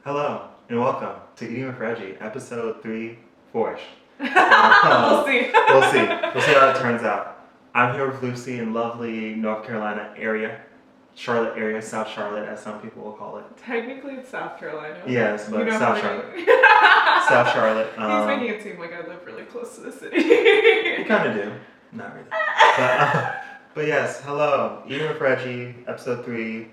Hello and welcome to Eating with Reggie, episode 3, 4-ish. We'll see. We'll see. We'll see how it turns out. I'm here with Lucy in lovely North Carolina area, Charlotte area, South Charlotte, as some people will call it. Technically, it's South Carolina. Yes, but South Charlotte. Charlotte. South Charlotte. He's making it seem like I live really close to the city. You kind of do. Not really. But yes, hello. Eating with Reggie, episode 3.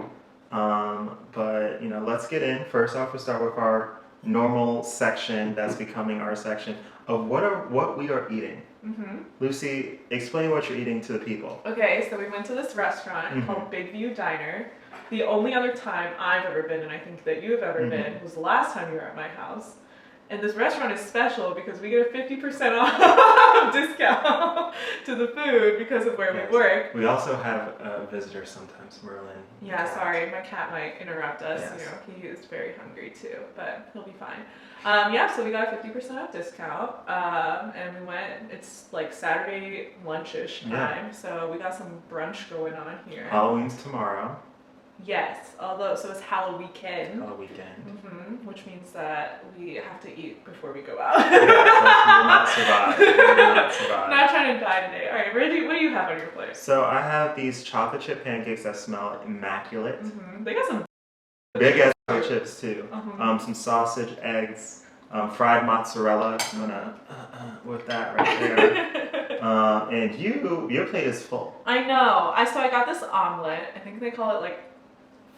But let's get in. First off, we'll start with our normal section that's becoming our section of what we are eating. Mm-hmm. Lucy, explain what you're eating to the people. Okay, so we went to this restaurant called Big View Diner. The only other time I've ever been, and I think that you've ever been, was the last time you were at my house. And this restaurant is special because we get a 50% off discount to the food because of where we work. We also have visitors sometimes, Merlin. Yeah, sorry, my cat might interrupt us. Yes. He is very hungry too, but he'll be fine. So we got a 50% off discount, and we went. It's like Saturday lunch-ish time, so we got some brunch going on here. Halloween's tomorrow. Yes, so it's Halloween weekend. Which means that we have to eat before we go out. Yeah, so we will not survive. We will not survive. Not trying to die today. All right, Reggie, what do you have on your plate? So I have these chocolate chip pancakes that smell immaculate. They got some big ass chocolate chips too. Some sausage, eggs, fried mozzarella. I'm gonna with that right there. And your plate is full. I know. So I got this omelet. I think they call it like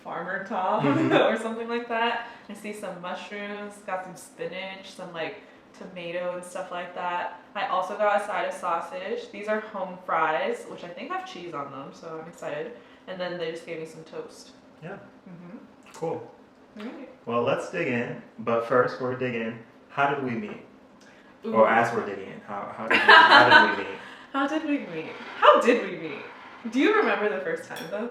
farmer top or something like that. I see some mushrooms, got some spinach, some like tomato and stuff like that. I also got a side of sausage. These are home fries, which I think have cheese on them, so I'm excited. And then they just gave me some toast. Yeah. Cool. All right. Well, let's dig in. But first, before we dig in, how did we meet? Ooh. Or as we're digging in, how did we meet? How did we meet? How did we meet? Do you remember the first time though?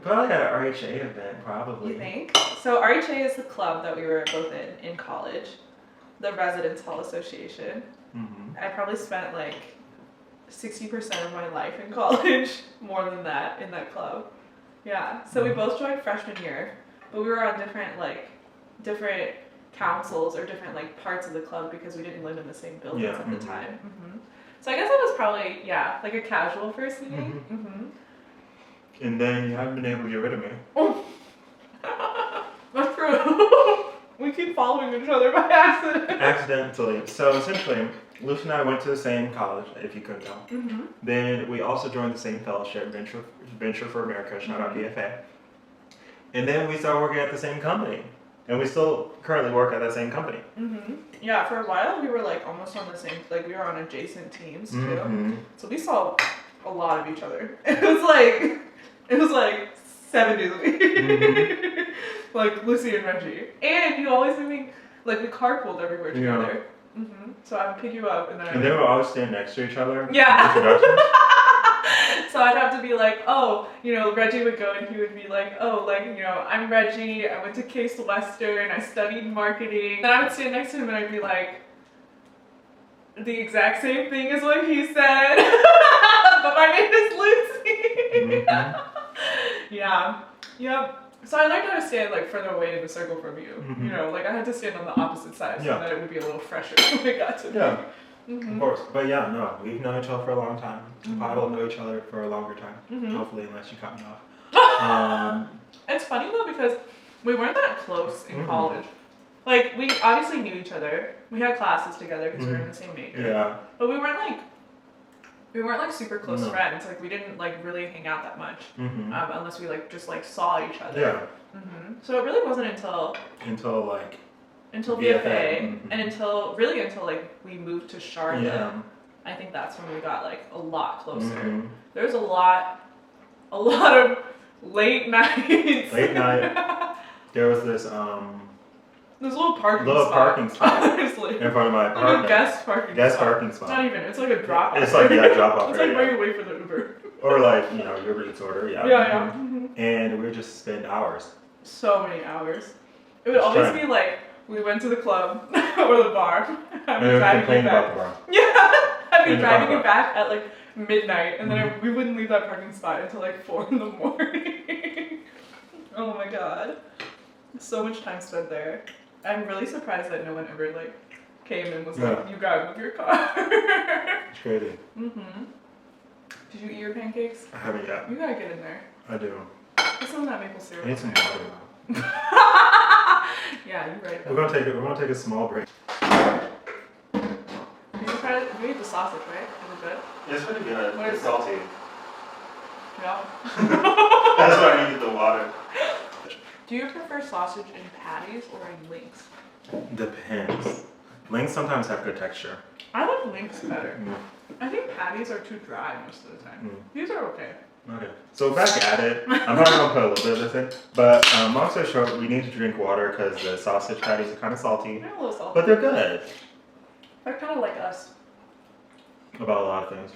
Probably at an RHA event, probably. You think? So RHA is the club that we were both in college, the Residence Hall Association. I probably spent like 60% of my life in college, more than that, in that club. Yeah. So we both joined freshman year, but we were on different councils or different like parts of the club because we didn't live in the same buildings at the time. So I guess it was probably like a casual first meeting. And then you haven't been able to get rid of me. Oh. That's true. We keep following each other by accident. Accidentally. So essentially, Lucy and I went to the same college, if you couldn't tell. Then we also joined the same fellowship, Venture for America, shout out VFA. And then we started working at the same company. And we still currently work at that same company. Yeah, for a while we were like almost on the same, like we were on adjacent teams too. So we saw a lot of each other. It was like 7 days a week. Like Lucy and Reggie. And you always made me, like we carpooled everywhere together. So I would pick you up and then they would always stand next to each other. Yeah. So I'd have to be like, Reggie would go and he would be like, I'm Reggie, I went to Case Western, I studied marketing. Then I would stand next to him and I'd be like, the exact same thing as what he said, but my name is Lucy. Yeah. Yep. So I learned how to stand like further away in the circle from you. I had to stand on the opposite side so that it would be a little fresher when it got to me. Of course. But we've known each other for a long time. I will know each other for a longer time. Hopefully, unless you cut me off. It's funny though because we weren't that close in college. Like we obviously knew each other. We had classes together because we were in the same major. Yeah. But we weren't like super close friends. Like we didn't like really hang out that much unless we like just like saw each other. Yeah. So it really wasn't until VFA and until like we moved to Charlotte. Yeah. I think that's when we got like a lot closer. There's a lot of late nights. Late night. There was this there's a little parking spot honestly. In front of my apartment. Like a guest parking spot. Not even. It's like a drop off. It's like drop off. It's like where you wait for the Uber. Or like your Eats order. Yeah. And we would just spend hours. So many hours. It would always be like we went to the club or the bar. And we complained about the bar. Yeah. I'd be driving you back at like midnight, and then we wouldn't leave that parking spot until like 4 a.m. Oh my god. So much time spent there. I'm really surprised that no one ever like came and was like, Yeah. "You gotta move your car." It's crazy. Mhm. Did you eat your pancakes? I haven't yet. You gotta get in there. I do. Put some of that maple syrup. I need some in there. water now. Yeah, you're right. We're gonna take a small break. Did you eat the sausage, right? Was it good? It's pretty good. What is It's salty. Yeah. That's why I needed the water. Do you prefer sausage in patties or in links? Depends. Links sometimes have good texture. I like links better. Mm. I think patties are too dry most of the time. These are okay. Okay. So back at it. I'm probably gonna put a little bit of this in, but long story short, we need to drink water because the sausage patties are kind of salty, They're a little salty. but they're good. They're kind of like us. About a lot of things.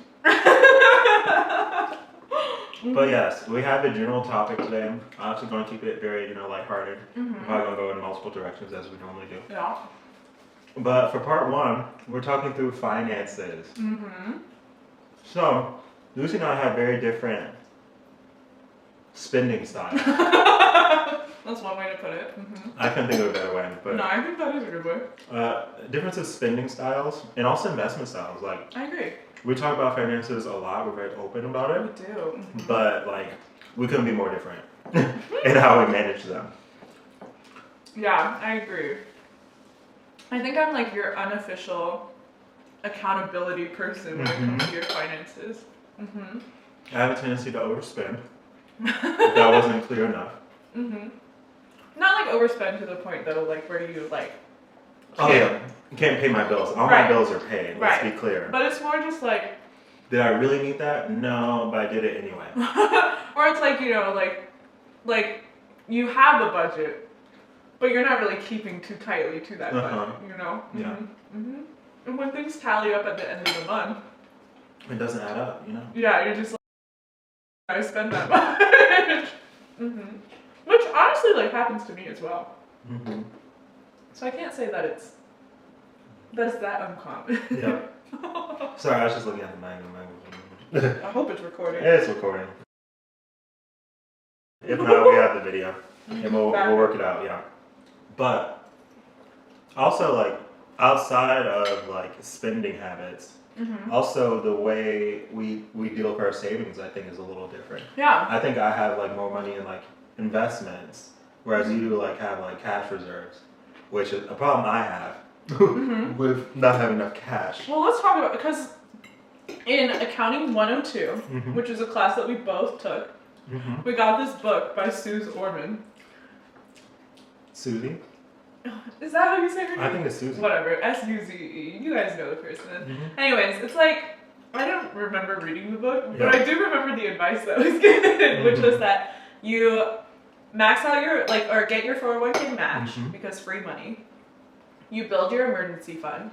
But yes, we have a general topic today. I'm actually going to keep it very, lighthearted. We're probably going to go in multiple directions as we normally do. Yeah. But for part one, we're talking through finances. So, Lucy and I have very different spending styles. That's one way to put it. I can't think of a better way, but No, I think that is a good way. difference of spending styles and also investment styles. Like, I agree. we talk about finances a lot. We're very open about We it, do. but like, we couldn't be more different in how we manage them. Yeah, I agree. I think I'm like your unofficial accountability person when it comes to your finances. I have a tendency to overspend. If that wasn't clear enough. Not like overspend to the point though, like where you like. Oh yeah, you can't pay my bills. All Right. my bills are paid. Let's be clear. But it's more just like, Did I really need that? No, but I did it anyway. or it's like, like you have a budget, but you're not really keeping too tightly to that budget, Yeah. And when things tally up at the end of the month, It doesn't add up, yeah, you're just like, I spend that much. Which honestly like happens to me as well. So I can't say that that's that uncommon. Yeah. Sorry, I was just looking at the mango. I hope it's recording. It's recording. If not, we have the video, and we'll work it out. Yeah. But also, like, outside of like spending habits, also the way we deal with our savings, I think, is a little different. Yeah. I think I have like more money in like investments, whereas you like have like cash reserves, which is a problem I have with not having enough cash. Well, let's talk about, because in Accounting 102, which is a class that we both took, we got this book by Suze Orman. Susie? Is that how you say her name? I think it's Susie. Whatever, S-U-Z-E. You guys know the person. Anyways, it's like, I don't remember reading the book, but I do remember the advice that was given, which was that you max out your, like, or get your 401k match, because free money. You build your emergency fund,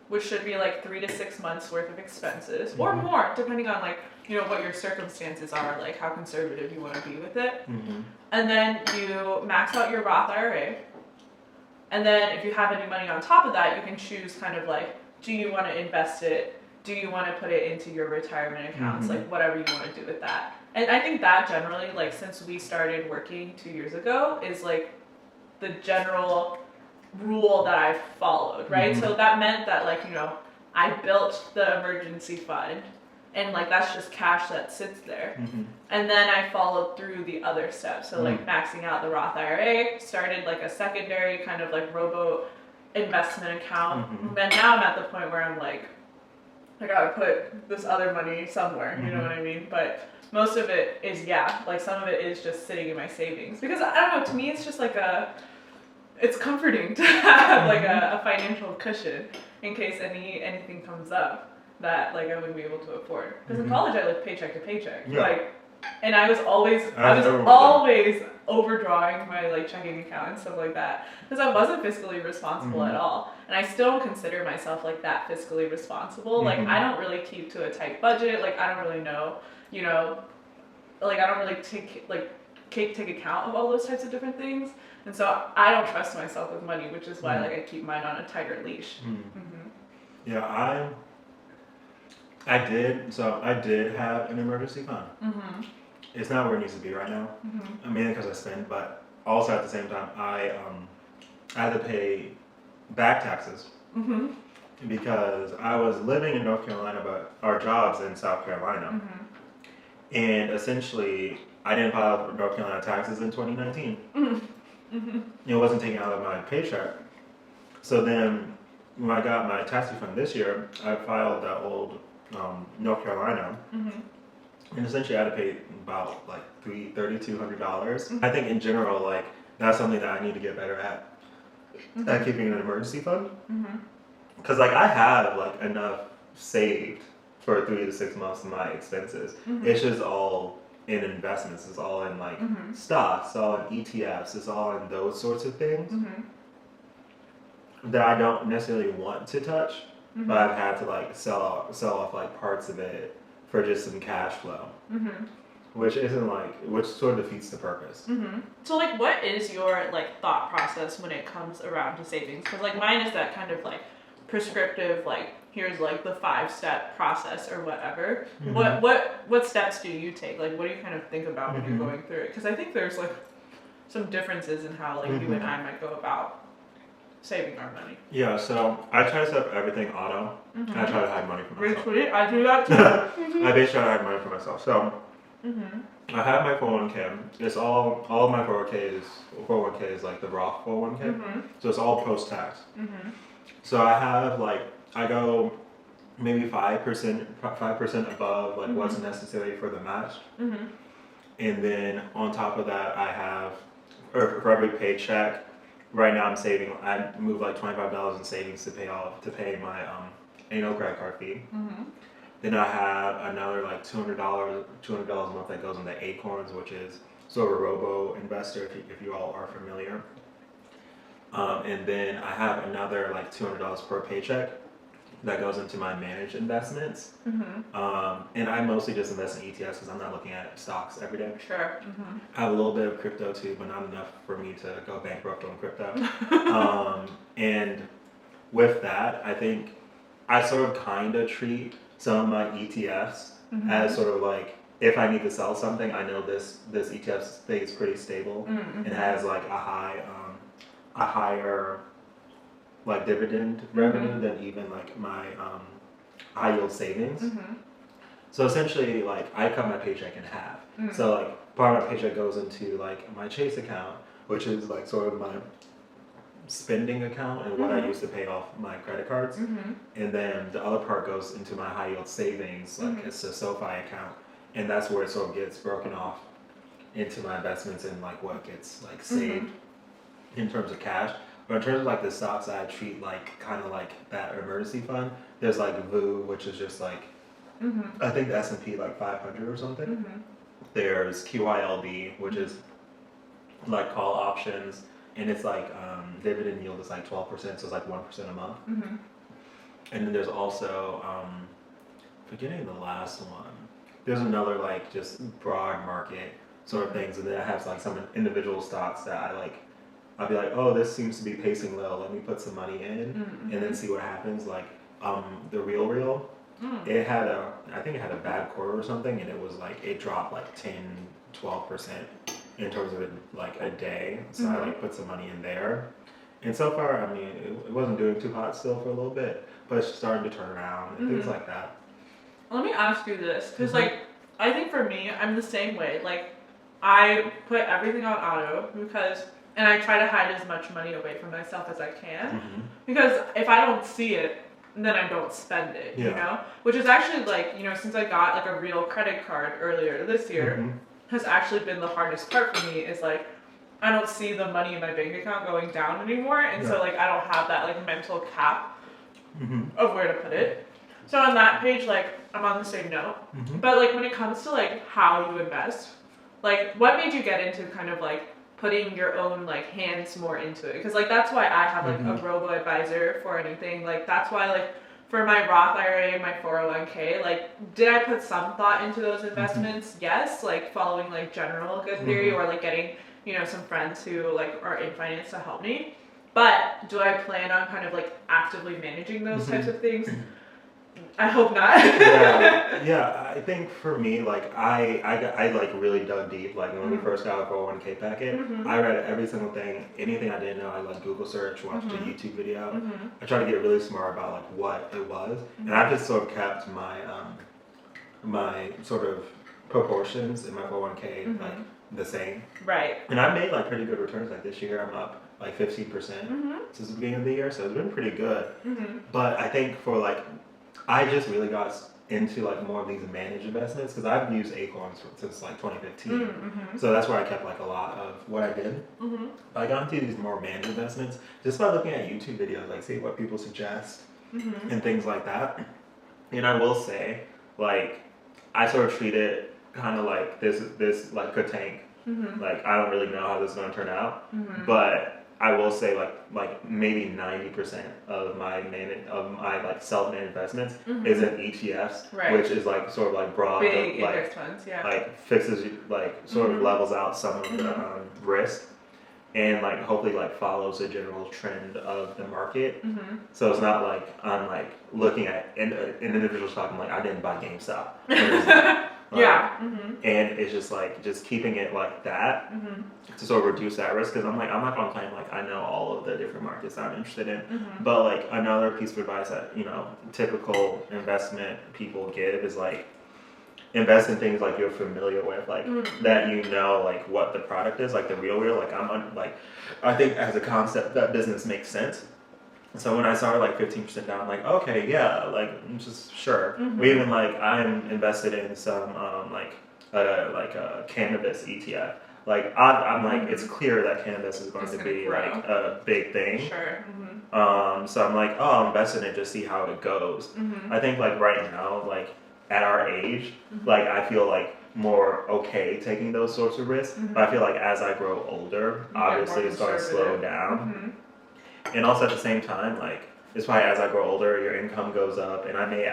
which should be like 3 to 6 months worth of expenses, or more, depending on like, what your circumstances are, like how conservative you want to be with it. And then you max out your Roth IRA. And then if you have any money on top of that, you can choose kind of like, do you want to invest it? Do you want to put it into your retirement accounts? Like whatever you want to do with that. And I think that generally, like since we started working 2 years ago, is like the general rule that I've followed, right? So that meant that like, I built the emergency fund and like that's just cash that sits there. And then I followed through the other steps. So like maxing out the Roth IRA, started like a secondary kind of like robo investment account. And now I'm at the point where I'm like, I gotta put this other money somewhere, you know what I mean? But most of it is, like some of it is just sitting in my savings. Because I don't know, to me it's just like it's comforting to have like a financial cushion in case anything comes up that like I wouldn't be able to afford. Because in college I lived paycheck to paycheck. Like, and I was always overdrawing my like checking account and stuff like that because I wasn't fiscally responsible at all. And I still don't consider myself like that fiscally responsible. Like I don't really keep to a tight budget. Like I don't really know, like I don't really take account of all those types of different things. And so I don't trust myself with money, which is why like I keep mine on a tighter leash. Yeah, I did have an emergency fund. It's not where it needs to be right now. Mainly because I spend, but also at the same time, I had to pay back taxes Mm-hmm. because I was living in North Carolina, but our jobs in South Carolina, Mm-hmm. and essentially I didn't file North Carolina taxes in 2019. Mm-hmm. It wasn't taken out of my paycheck. So then, when I got my tax refund this year, I filed that old North Carolina, Mm-hmm. and essentially I had to pay about like $3,200. Mm-hmm. I think in general, like that's something that I need to get better at keeping an emergency fund. Mm-hmm. Because like I have like enough saved for 3 to 6 months of my expenses. Mm-hmm. It's just all in investments. It's all in like Mm-hmm. stocks. It's all in ETFs. It's all in those sorts of things Mm-hmm. that I don't necessarily want to touch. Mm-hmm. But I've had to like sell off like parts of it for just some cash flow, Mm-hmm. which sort of defeats the purpose. Mm-hmm. So like, what is your like thought process when it comes around to savings? Because like mine is that kind of like prescriptive, like here's like the 5-step process or whatever. Mhm. What steps do you take? Like, what do you kind of think about when Mhm. you're going through it? Because I think there's like some differences in how like you and I might go about saving our money. Yeah, so I try to set up everything auto. And I try to hide money for Very myself. sweet. I do that too. I basically try to hide money for myself. So Mm-hmm. I have my 401k. It's all of my 401k is like the Roth 401k. Mm-hmm. So it's all post tax. Mm-hmm. So I have like I go maybe 5% above like what's necessary for the match. Mm-hmm. And then on top of that I have for every paycheck, right now I'm saving I move like $25 in savings to pay my annual credit card fee. Mm-hmm. Then I have another like $200 a month that goes into Acorns, which is sort of a robo investor if you all are familiar. And then I have another like $200 per paycheck that goes into my managed investments. Mm-hmm. And I mostly just invest in ETFs because I'm not looking at stocks every day. Sure. Mm-hmm. I have a little bit of crypto too, but not enough for me to go bankrupt on crypto. And with that, I think I sort of kind of treat some of my ETFs Mm-hmm. as sort of like if I need to sell something, I know this ETF stays pretty stable Mm-hmm. and has like a higher like dividend revenue than even like my high yield savings. Mm-hmm. So essentially, like I cut my paycheck in half. Mm-hmm. So like part of my paycheck goes into like my Chase account, which is like sort of my spending account and what I use to pay off my credit cards. Mm-hmm. And then the other part goes into my high yield savings, like it's a SoFi account, and that's where it sort of gets broken off into my investments and like what gets like saved in terms of cash. But in terms of like the stocks I treat like kind of like that emergency fund, there's like VU, which is just like Mm-hmm. I think the S&P like 500 or something. Mm-hmm. There's QYLD, which is like call options, and it's like dividend yield is like 12%, so it's like 1% a month. Mm-hmm. And then there's also forgetting the last one. There's another like just broad market sort of things, and then I have like some individual stocks that I'll be like, oh, this seems to be pacing low. Let me put some money in, and then see what happens. Like the Real. It had I think it had a bad quarter or something, and it was like it dropped like 10-12% in terms of like a day. So I like put some money in there, and so far I mean it wasn't doing too hot still for a little bit, but it's starting to turn around and things like that. Let me ask you this, because like I think for me, I'm the same way. Like I put everything on auto and I try to hide as much money away from myself as I can, because if I don't see it, then I don't spend it, you know? Which is actually like, you know, since I got like a real credit card earlier this year, has actually been the hardest part for me is like, I don't see the money in my bank account going down anymore. And so like, I don't have that like mental cap of where to put it. So on that page, like I'm on the same note, but like when it comes to like how you invest, like what made you get into kind of like putting your own like hands more into it? Because like that's why I have like a robo advisor for anything. Like that's why like for my Roth IRA, my 401k, like did I put some thought into those investments? Yes, like following like general good theory or like getting, you know, some friends who like are in finance to help me. But do I plan on kind of like actively managing those types of things? I hope not. Yeah. I think for me, like I like really dug deep. Like when we first got our 401k packet, I read every single thing, anything I didn't know. I like Google search, watched a YouTube video. I tried to get really smart about like what it was, and I just sort of kept my my sort of proportions in my 401k like the same. Right. And I made like pretty good returns. Like this year, I'm up like 15% since the beginning of the year, so it's been pretty good. But I think for like, I just really got into like more of these managed investments because I've used Acorns since like 2015. So that's where I kept like a lot of what I did. But I got into these more managed investments just by looking at YouTube videos, like see what people suggest and things like that. And I will say, like, I sort of treat it kind of like this like could tank. Like I don't really know how this is going to turn out, but I will say like maybe 90% of my like self-managed investments is in ETFs, which is like sort of like broad, big like index funds, like fixes like sort of levels out some of the risk. And like hopefully like follows the general trend of the market. So it's not like I'm like looking at an individual stock and like I didn't buy GameStop. And it's just like just keeping it like that to sort of reduce that risk because I'm not gonna claim like I know all of the different markets that I'm interested in. But like another piece of advice that typical investment people give is like invest in things like you're familiar with, like that like what the product is, like the real like I think as a concept that business makes sense. So when I started like 15% down, I'm like, okay, yeah, like just sure. We even like I'm invested in some like a cannabis ETF. Like I'm like it's clear that cannabis is going to be grow. Like a big thing. Sure. So I'm like, oh, I'll invest in it to see how it goes. I think like right now, like at our age, like I feel like more okay taking those sorts of risks. But I feel like as I grow older, obviously it's going to slow down. And also at the same time, like it's probably as I grow older, your income goes up, and I may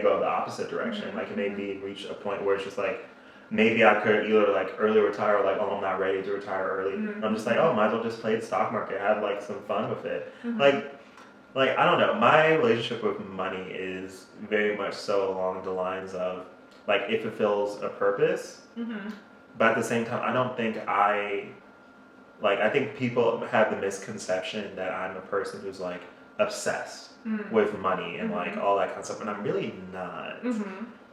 go the opposite direction. Like it may reach a point where it's just like maybe I could either like early retire or like oh I'm not ready to retire early. I'm just like oh might as well just play the stock market, have like some fun with it. Like I don't know, my relationship with money is very much so along the lines of like it fulfills a purpose, but at the same time I don't think I think people have the misconception that I'm a person who's like obsessed with money and like all that kind of stuff, and I'm really not.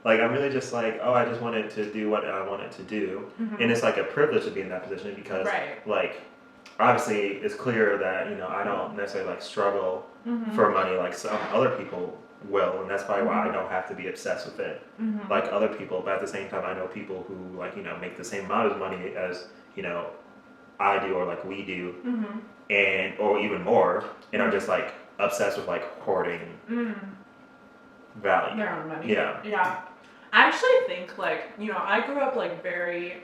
Like I'm really just like, oh, I just wanted to do what I wanted to do, and it's like a privilege to be in that position because like obviously it's clear that I don't necessarily like struggle for money like some other people will, and that's probably why I don't have to be obsessed with it like other people. But at the same time, I know people who like make the same amount of money as I do or like we do, and or even more, and are just like obsessed with like hoarding value. Their own money. Yeah. I actually think like I grew up like very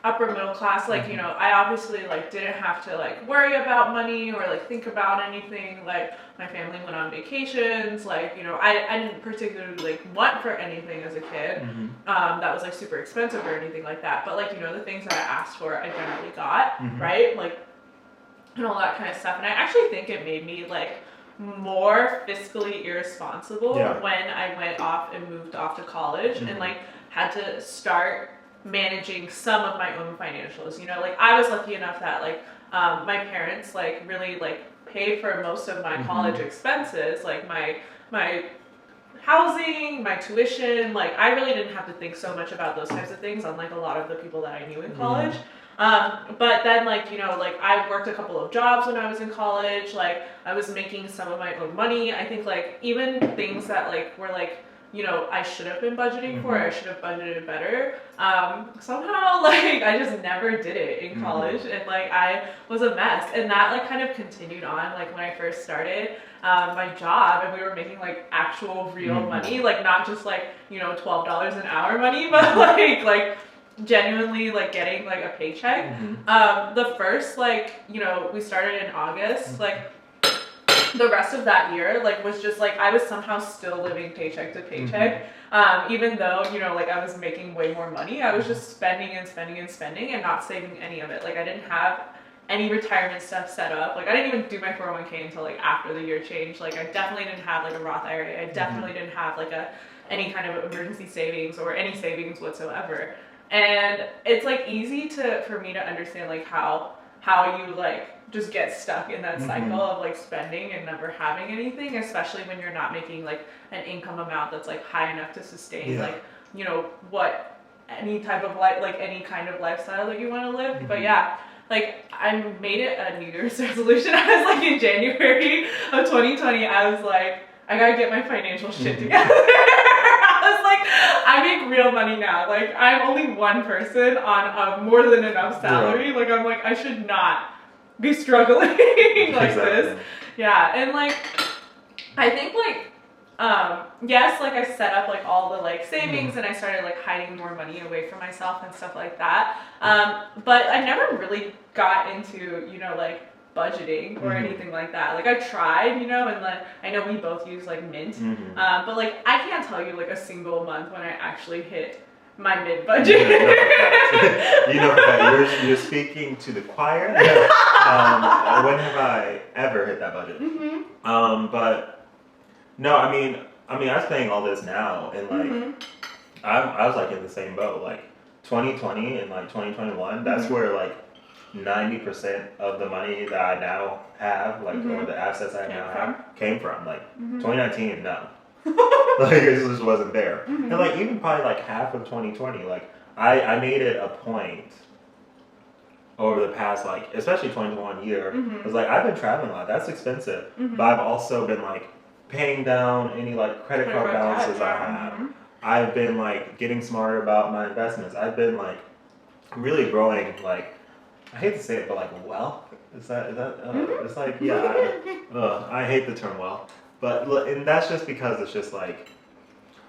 upper middle class. Like I obviously like didn't have to like worry about money or like think about anything. Like my family went on vacations. Like I didn't particularly like want for anything as a kid that was like super expensive or anything like that. But like the things that I asked for, I generally got right. Like and all that kind of stuff. And I actually think it made me like more fiscally irresponsible when I went off and moved off to college and like had to start managing some of my own financials. Like I was lucky enough that like my parents like really like paid for most of my college expenses, like my housing, my tuition. Like I really didn't have to think so much about those types of things, unlike a lot of the people that I knew in college. But then like like I worked a couple of jobs when I was in college. Like I was making some of my own money. I think like even things that like were like I should have been budgeting for, I should have budgeted better. Somehow like I just never did it in college, and like I was a mess. And that like kind of continued on like when I first started my job, and we were making like actual real money, like not just like $12 an hour money, but like genuinely like getting like a paycheck. The first like we started in August, like the rest of that year like was just like I was somehow still living paycheck to paycheck, even though like I was making way more money. I was just spending and spending and spending and not saving any of it. Like I didn't have any retirement stuff set up. Like I didn't even do my 401k until like after the year changed. Like I definitely didn't have like a Roth IRA. I definitely didn't have like any kind of emergency savings or any savings whatsoever. And it's like easy for me to understand like how you like just get stuck in that cycle of like spending and never having anything, especially when you're not making like an income amount that's like high enough to sustain like, you know, what any type of any kind of lifestyle that you want to live. But yeah, like I made it a New Year's resolution. I was like in January of 2020, I was like, I gotta get my financial shit together. I was like, I make real money now. Like I'm only one person on a more than enough salary. Like I'm like, I should not be struggling like this. Yeah, and like I think like yes, like I set up like all the like savings and I started like hiding more money away from myself and stuff like that. But I never really got into, you know, like budgeting or anything like that. Like I tried, you know, and like I know we both use like Mint, but like I can't tell you like a single month when I actually hit my Mint budget. You know, you're speaking to the choir. When have I ever hit that budget? But no, I mean, I was paying all this now, and like I was like in the same boat. Like 2020 and like 2021, that's where like 90% of the money that I now have, like or the assets I now have, came from. Like 2019, no. Like it just wasn't there. And like even probably like half of 2020, like I made it a point over the past like especially 2021 year. It's like I've been traveling a lot. That's expensive, but I've also been like paying down any like credit card balances I have. I've been like getting smarter about my investments. I've been like really growing like. I hate to say it, but like wealth is that it's like I hate the term wealth, but and that's just because it's just like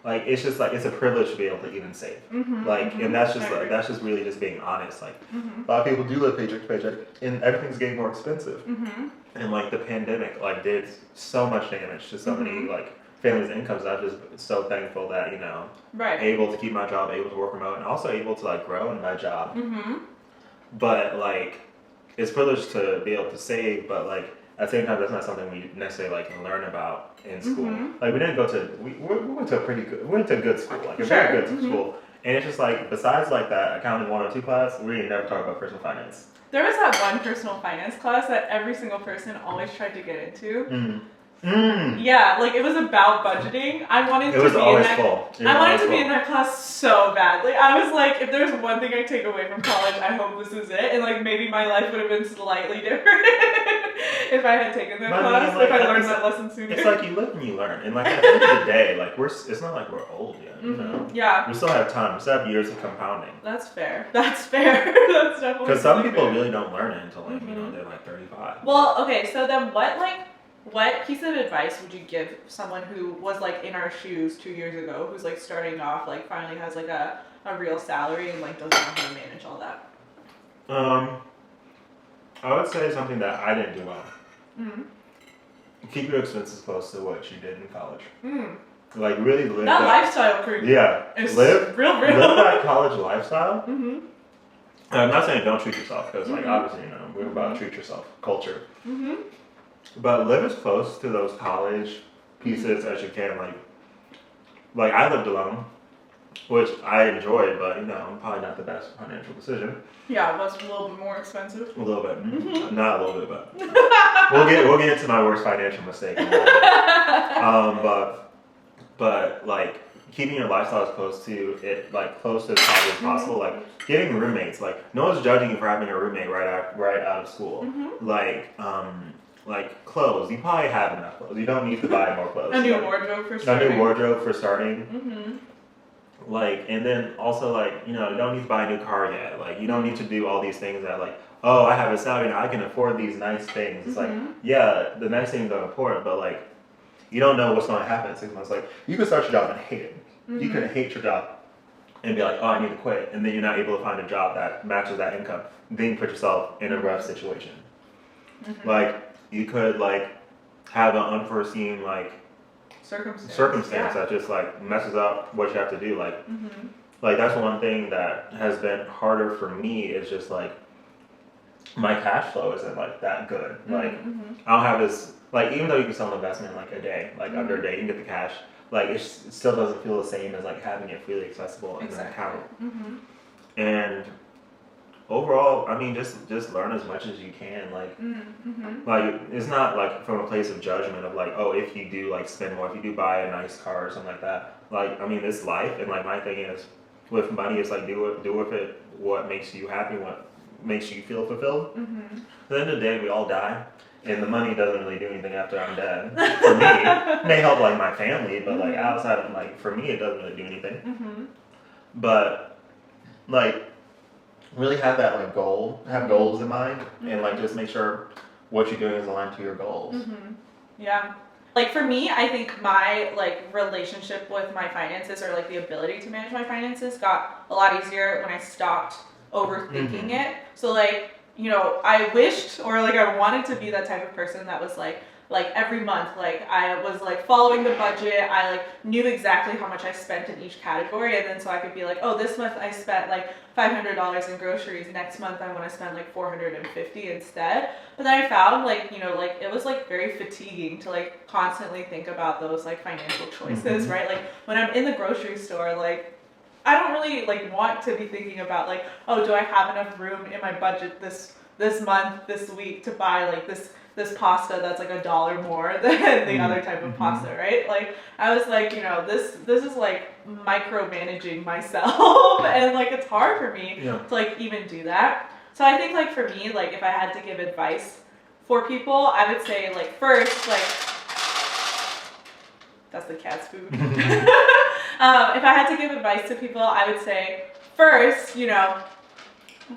it's just like it's a privilege to be able to even save, and that's just really just being honest. Like a lot of people do live paycheck to paycheck, and everything's getting more expensive, and like the pandemic like did so much damage to so many like families' incomes. I'm just so thankful that, you know, able to keep my job, able to work remote, and also able to like grow in my job. But like, it's privileged to be able to save, but like at the same time, that's not something we necessarily like learn about in school. Like we didn't go to we went to a good school, like a very good school, and it's just like besides like that accounting 102 class, we didn't never talk about personal finance. There was that one personal finance class that every single person always tried to get into. Yeah, like it was about budgeting. I wanted to be in that class so badly. I was like, if there's one thing I take away from college, I hope this is it. And like maybe my life would have been slightly different if I had taken that class. Like, if I learned that lesson sooner. It's like you live and you learn. And like at the end of the day, like it's not like we're old yet. You know? Yeah. We still have time. We still have years of compounding. That's fair. That's definitely because some people really don't learn it until like you know they're like 35. Well, okay, so then what piece of advice would you give someone who was like in our shoes 2 years ago, who's like starting off, like finally has like a real salary and like doesn't know how to manage all that? I would say something that I didn't do well. Keep your expenses close to what you did in college. Like really live that lifestyle for you. Yeah, live that college lifestyle. I'm not saying don't treat yourself because like obviously, you know, we're about treat yourself culture. But live as close to those college pieces as you can. Like I lived alone, which I enjoyed, but you know, probably not the best financial decision. Yeah, it was a little bit more expensive. A little bit, not a little bit, but we'll get into my worst financial mistake. But like keeping your lifestyle as close to it, like close to as college as possible. Like getting roommates. Like no one's judging you for having a roommate right out of school. Like clothes, you probably have enough clothes. You don't need to buy more clothes. A new wardrobe for starting. Like, and then also like, you know, you don't need to buy a new car yet. Like, you don't need to do all these things that like, oh, I have a salary now, I can afford these nice things. It's like, yeah, the nice things are important, but like, you don't know what's going to happen in 6 months. Like, you could start your job and hate it. You could hate your job and be like, oh, I need to quit. And then you're not able to find a job that matches that income. Then you put yourself in a rough situation. Like, you could like have an unforeseen like circumstance that just like messes up what you have to do. Like like that's one thing that has been harder for me is just like my cash flow isn't like that good. Mm-hmm. Like Mm-hmm. I don't have this like even though you can sell an investment in like a day, like under a day, you can get the cash. Like it still doesn't feel the same as like having it freely accessible in an account. Mm-hmm. And overall, I mean, just learn as much as you can. Like it's not like from a place of judgment of like, oh, if you do like spend more, if you do buy a nice car or something like that. Like I mean, it's life, and like my thing is with money is like do with it what makes you happy, what makes you feel fulfilled. Mm-hmm. At the end of the day, we all die, and the money doesn't really do anything after I'm dead. For me, it may help like my family, but like outside of like for me, it doesn't really do anything. Mm-hmm. But like really have that like goal, have goals in mind, and like just make sure what you're doing is aligned to your goals. Mm-hmm. Yeah. Like for me, I think my like relationship with my finances or like the ability to manage my finances got a lot easier when I stopped overthinking it. So like, you know, I wished or like I wanted to be that type of person that was like every month, like I was like following the budget. I like knew exactly how much I spent in each category, and then so I could be like, oh, this month I spent like $500 in groceries. Next month I want to spend like $450 instead. But then I found like, you know, like it was like very fatiguing to like constantly think about those like financial choices, right? Like when I'm in the grocery store, like I don't really like want to be thinking about like, oh, do I have enough room in my budget this month, this week to buy like this pasta that's like $1 more than the other type of pasta, right? Like I was like, you know, this is like micromanaging myself and like it's hard for me to like even do that. So I think like for me, like if I had to give advice for people, I would say like first, like that's the cat's food. If I had to give advice to people, I would say first, you know,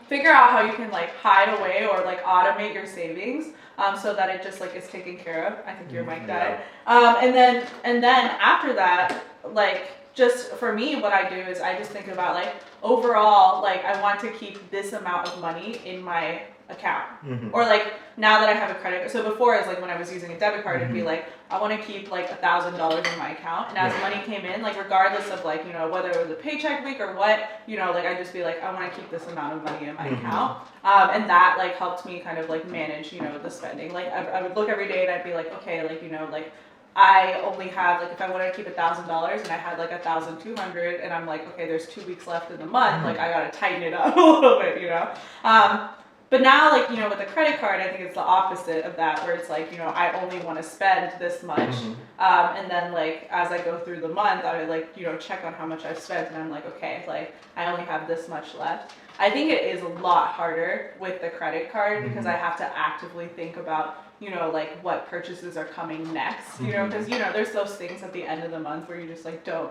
figure out how you can like hide away or like automate your savings. So that it just like is taken care of. I think your mic died. And then after that, like just for me, what I do is I just think about like overall, like I want to keep this amount of money in my account, or like now that I have a credit card. So before, it's like when I was using a debit card, it'd be like I want to keep like $1,000 in my account, and as money came in, like regardless of like, you know, whether it was a paycheck week or what, you know, like I just be like I want to keep this amount of money in my account, and that like helped me kind of like manage, you know, the spending. Like I would look every day and I'd be like, okay, like, you know, like I only have like if I wanted to keep $1,000 and I had like 1,200 and I'm like, okay, there's 2 weeks left in the month, like I gotta tighten it up a little bit, you know. But now, like, you know, with a credit card, I think it's the opposite of that, where it's like, you know, I only want to spend this much. And then, like, as I go through the month, I would, like, you know, check on how much I've spent. And I'm like, okay, like, I only have this much left. I think it is a lot harder with the credit card because I have to actively think about, you know, like, what purchases are coming next, you know, because, you know, there's those things at the end of the month where you just, like, don't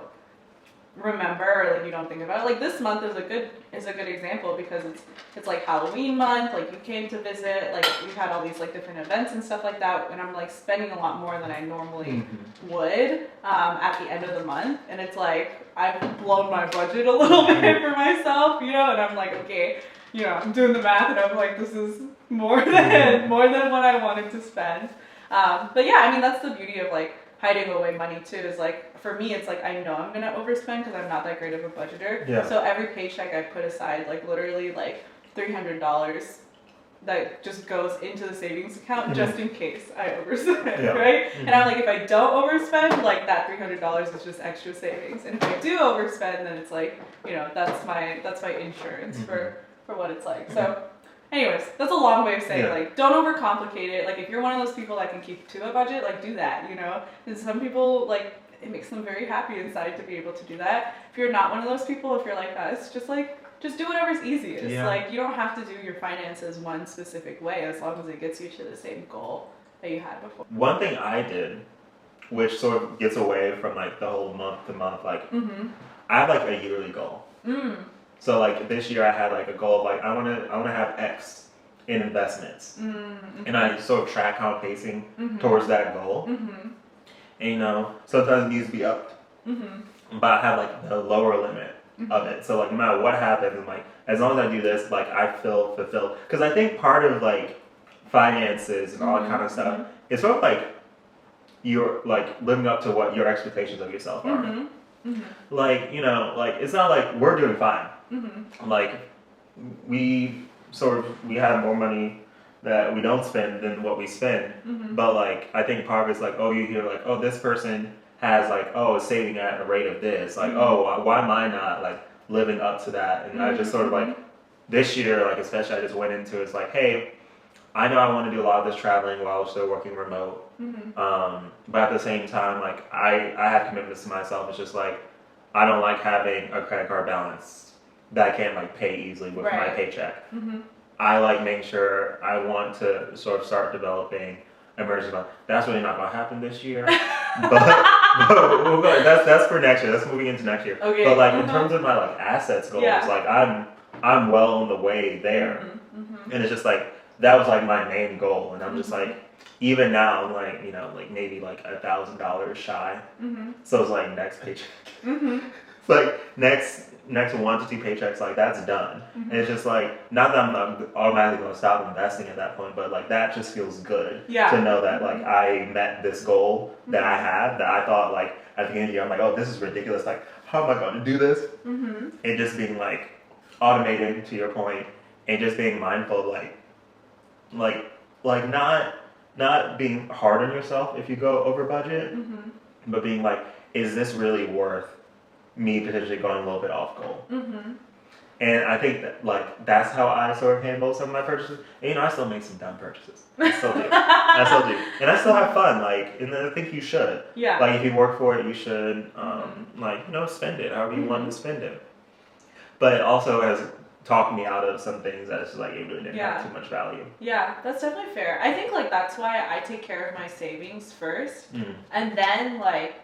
remember or like you don't think about it. Like this month is a good example because it's like Halloween month, like you came to visit, like we've had all these like different events and stuff like that, and I'm like spending a lot more than I normally would at the end of the month, and it's like I've blown my budget a little bit for myself, you know, and I'm like, okay, you know, I'm doing the math and I'm like, this is more than what I wanted to spend. But yeah, I mean that's the beauty of like hiding away money too, is like for me it's like I know I'm gonna overspend because I'm not that great of a budgeter. So every paycheck I put aside like literally like $300 that just goes into the savings account just in case I overspend, right? And I'm like, if I don't overspend, like that $300 is just extra savings, and if I do overspend, then it's like, you know, that's my insurance for what it's like. So anyways, that's a long way of saying, like, don't overcomplicate it. Like, if you're one of those people that can keep to a budget, like, do that, you know? And some people, like, it makes them very happy inside to be able to do that. If you're not one of those people, if you're like us, just do whatever's easiest. Like, you don't have to do your finances one specific way as long as it gets you to the same goal that you had before. One thing I did, which sort of gets away from, like, the whole month to month, like, I have, like, a yearly goal. So like this year I had like a goal of like I want to have X in investments, and I sort of track how I'm pacing towards that goal. And you know, sometimes it needs to be upped, but I have like the lower limit of it. So like no matter what happens, I'm like as long as I do this, like I feel fulfilled. Because I think part of like finances and all that kind of stuff is sort of like you're like living up to what your expectations of yourself are. Like, you know, like it's not like we're doing fine. Like we sort of we have more money that we don't spend than what we spend. Mm-hmm. But like I think part of it's like, oh, you hear like, oh, this person has like, oh, is saving at a rate of this. Like, Mm-hmm. oh, why am I not like living up to that? And I just sort of like this year, like especially I just went into it's like, hey, I know I want to do a lot of this traveling while still working remote. But at the same time, like I have commitments to myself. It's just like I don't like having a credit card balance that I can't like pay easily with my paycheck. I like making sure I want to sort of start developing emergency fund. That's really not going to happen this year, but we'll go, that's for next year. That's moving into next year. Okay. But like in terms of my like assets goals, like I'm well on the way there, and it's just like that was like my main goal, and I'm just like even now I'm like like maybe like $1,000 shy. So it's like next paycheck. It's like next 1 to 2 paychecks, like that's done. And it's just like not that I'm not automatically going to stop investing at that point, but like that just feels good to know that like I met this goal that I had that I thought like at the end of the year I'm like, oh, this is ridiculous, like how am I going to do this? And just being like automating to your point and just being mindful of like not being hard on yourself if you go over budget, but being like, is this really worth me potentially going a little bit off goal? And I think that like that's how I sort of handle some of my purchases. And I still make some dumb purchases. I still do. I still do. And I still have fun. Like, and I think you should. Yeah. Like if you work for it, you should like spend it however you want to spend it. But it also has talked me out of some things that it's just like it really didn't have too much value. Yeah, that's definitely fair. I think like that's why I take care of my savings first, and then like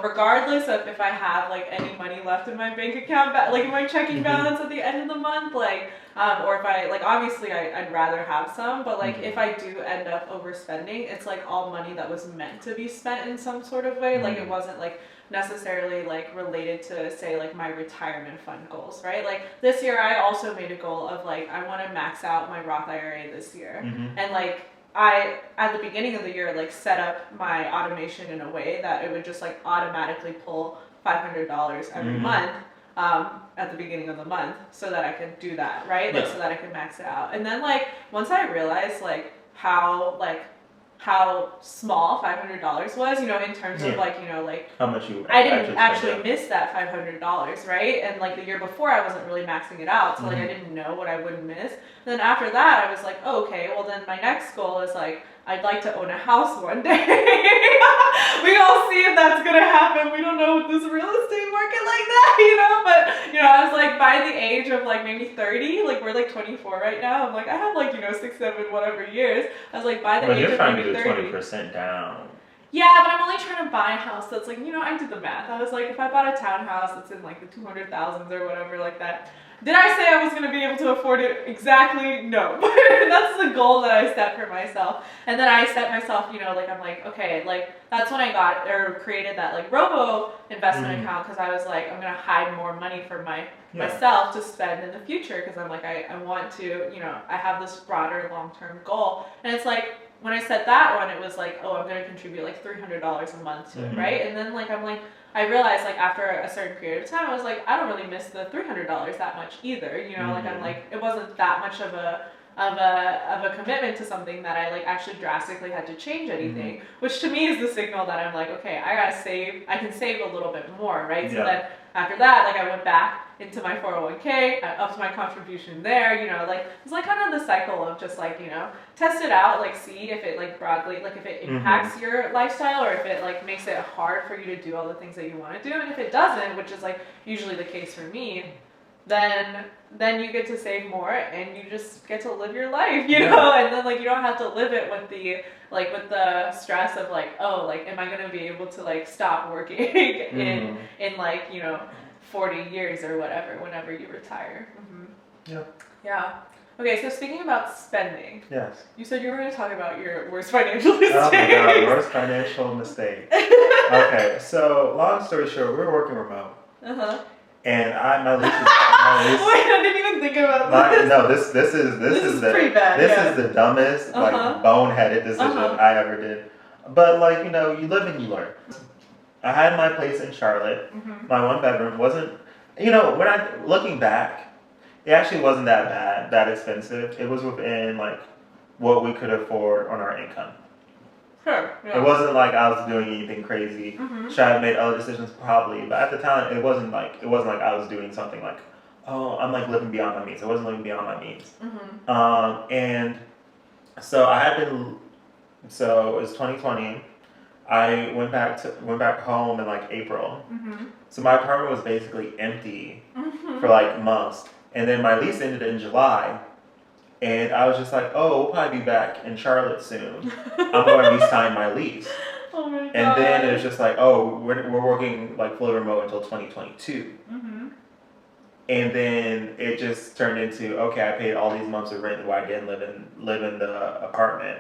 regardless of if I have like any money left in my bank account, like in my checking balance at the end of the month, like or if I like obviously I'd rather have some, but like if I do end up overspending, it's like all money that was meant to be spent in some sort of way. Like it wasn't like necessarily like related to say like my retirement fund goals, right? Like this year I also made a goal of like I want to max out my Roth IRA this year, and like I at the beginning of the year like set up my automation in a way that it would just like automatically pull $500 every month at the beginning of the month so that I could do that, right? Like so that I could max it out. And then like once I realized like how small $500 was, in terms of like, like how much you I didn't actually miss that $500, right? And like the year before I wasn't really maxing it out, so like I didn't know what I would miss. Then after that I was like, oh, okay, well then my next goal is like I'd like to own a house one day. We all see if that's gonna happen. We don't know with this real estate market like that, but I was like by the age of like maybe 30, like we're like 24 right now. I'm like I have like 6, 7, whatever years. I was like by the age of maybe 30. You're trying to do 20% down. Yeah, but I'm only trying to buy a house that's like, I did the math. I was like, if I bought a townhouse that's in like the 200,000s or whatever like that, did I say I was going to be able to afford it exactly? No. That's the goal that I set for myself. And then I set myself, like I'm like, okay, like that's when I got or created that like robo investment account, because I was like, I'm going to hide more money for myself to spend in the future, because I'm like, I want to, I have this broader long-term goal. And it's like, when I set that one, it was like, oh, I'm going to contribute like $300 a month to it, right? And then like I'm like, I realized like after a certain period of time, I was like, I don't really miss the $300 that much either, like I'm like, it wasn't that much of a commitment to something that I like actually drastically had to change anything, which to me is the signal that I'm like, okay, I gotta save, I can save a little bit more, right? So then after that, like I went back into my 401k, I upped my contribution there, like it's like kind of the cycle of just like, test it out, like see if it like broadly, like if it impacts your lifestyle, or if it like makes it hard for you to do all the things that you want to do. And if it doesn't, which is like usually the case for me, then you get to save more and you just get to live your life, and then like you don't have to live it with the stress of like, oh, like am I gonna be able to like stop working in like 40 years or whatever whenever you retire. Yeah. Okay, so speaking about spending. Yes. You said you were going to talk about your worst financial mistake. Oh my god, worst financial mistake. Okay, so long story short, we were working remote. And my lease Wait, I didn't even think about this. No, this is pretty bad. This is the dumbest, like boneheaded decision I ever did. But like, you live and you learn. I had my place in Charlotte. My 1 bedroom wasn't, when I looking back, It actually wasn't that expensive. It was within like what we could afford on our income. Sure. Yeah. It wasn't like I was doing anything crazy. Mm-hmm. Should I have made other decisions? Probably, but at the time, it wasn't like I was doing something like, oh, I'm like living beyond my means. I wasn't living beyond my means. Mm-hmm. And so I had been. So it was 2020. I went back home in like April. Mm-hmm. So my apartment was basically empty Mm-hmm. for like months, and then my lease ended in July. And I was just like, oh, we'll probably be back in Charlotte soon. I'm going to re-sign my lease. Oh my god. And then it was just like, oh, we're working like fully remote until 2022. Mm-hmm. And then it just turned into, okay, I paid all these months of rent while I didn't live in the apartment.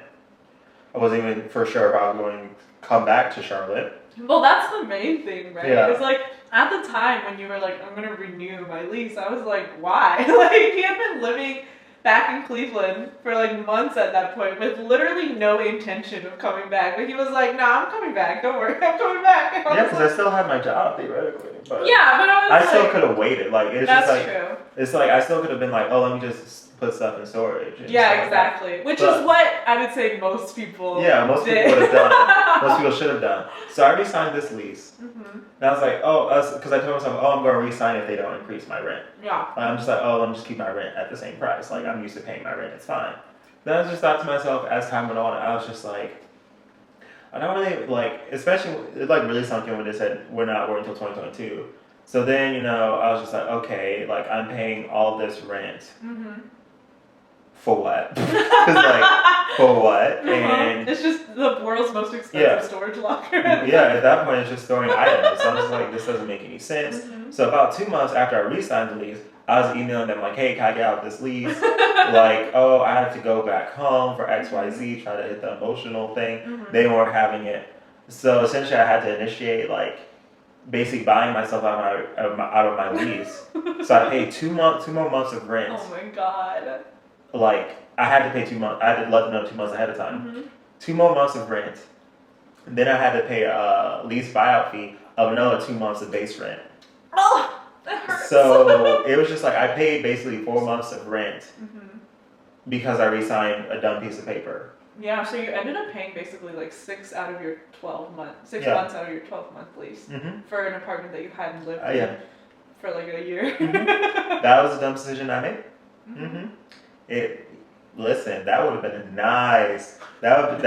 I wasn't even for sure if I was going to come back to Charlotte. Well, that's the main thing, right? Yeah. It's like, at the time when you were like, I'm going to renew my lease, I was like, why? Like, he had been living back in Cleveland for like months at that point with literally no intention of coming back. But he was like, nah, I'm coming back. Don't worry, I'm coming back. Yeah, because I still had my job theoretically. But yeah, but I still could have waited. Like, it's that's just like, true. it's like, I still could have been like, oh, let me just put stuff in storage. And Yeah, stuff exactly. Like Which but, is what I would say most people most did. people would have done. Most people should have done. So I re-signed this lease. Mm-hmm. And I was like, oh, because I told myself, oh, I'm going to re-sign if they don't increase my rent. Yeah. I'm just like, oh, let me just keep my rent at the same price. Like, I'm used to paying my rent. It's fine. Then I just thought to myself, as time went on, I was just like, I don't really, like, especially, it like really sunk in when they said, we're not working until 2022. So then, you know, I was just like, okay, like, I'm paying all this rent. Mm-hmm. For what? Because, like, for what? And it's just the world's most expensive storage locker. Yeah, at that point, it's just storing items. So I'm just like, this doesn't make any sense. Mm-hmm. So about 2 months after I re-signed the lease, I was emailing them like, hey, can I get out of this lease? Like, oh, I have to go back home for XYZ, try to hit the emotional thing. Mm-hmm. They weren't having it. So essentially, I had to initiate, like, basically buying myself out of my lease. So I paid 2 more months of rent. Oh my god. Like, I had to pay 2 months. I had to let them know 2 months ahead of time. Mm-hmm. 2 more months of rent. And then I had to pay a lease buyout fee of another 2 months of base rent. Oh, that hurts. So it was just like I paid basically 4 months of rent Mm-hmm. because I re-signed a dumb piece of paper. Yeah, so you ended up paying basically like 6 out of your 12 months, 6 Yeah. months out of your 12-month lease for an apartment that you hadn't lived in Yeah. for like a year. That was a dumb decision I made. Mm-hmm. Listen, that would have been nice. That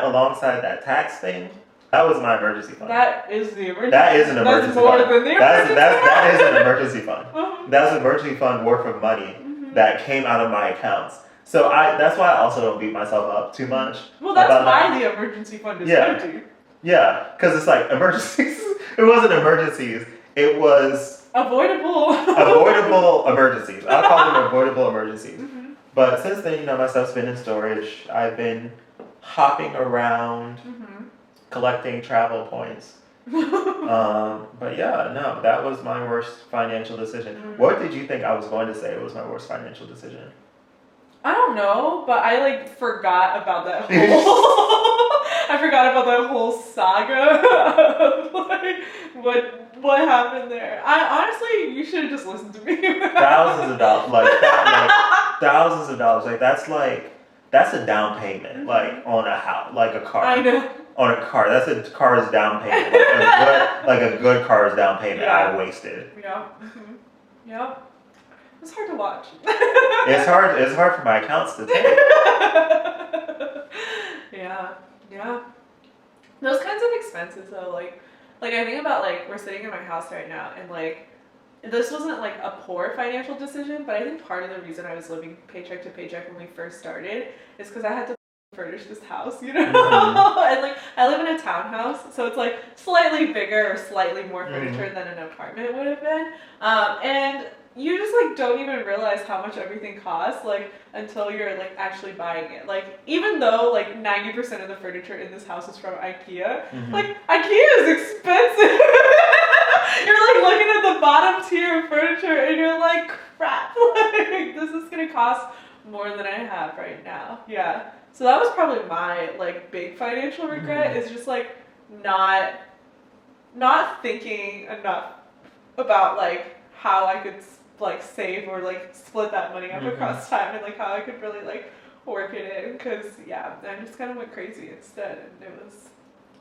alongside that tax thing, that was my emergency fund. That is the emergency. That is an emergency That's more fund. than the emergency. That is an emergency fund. Uh-huh. That's an emergency fund worth of money Mhm. that came out of my accounts. So that's why I also don't beat myself up too much. Well, that's about why the emergency fund is empty. Yeah, because it's like emergencies. It wasn't emergencies. It was Avoidable emergencies. I'll call them avoidable emergencies. Mm-hmm. But since then, you know, my stuff's been in storage. I've been hopping around, collecting travel points. But yeah, no, that was my worst financial decision. Mm-hmm. What did you think I was going to say was my worst financial decision? I don't know, but I like forgot about that whole. I forgot about that whole saga of like what happened there. I honestly, you should have just listened to me. Thousands of dollars, thousands of dollars. That's a down payment, like on a house, like a car. I know. On a car, that's a car's down payment. Like a good car's down payment. Yeah. I wasted. Yeah. Mm-hmm. Yep. It's hard to watch. It's hard for my accounts to take. Yeah. Those kinds of expenses though, like I think about like we're sitting in my house right now and like this wasn't like a poor financial decision, but I think part of the reason I was living paycheck to paycheck when we first started is because I had to furnish this house, you know? Mm-hmm. And like I live in a townhouse, so it's like slightly bigger or slightly more furniture than an apartment would have been. And you just like don't even realize how much everything costs like until you're like actually buying it. Like even though like 90% of the furniture in this house is from IKEA, like IKEA is expensive. You're like looking at the bottom tier of furniture and you're like, crap, like this is gonna cost more than I have right now. Yeah. So that was probably my like big financial regret is just like not thinking enough about like how I could like save or like split that money up across time, and like how I could really like work it in, because I just kind of went crazy instead, and it was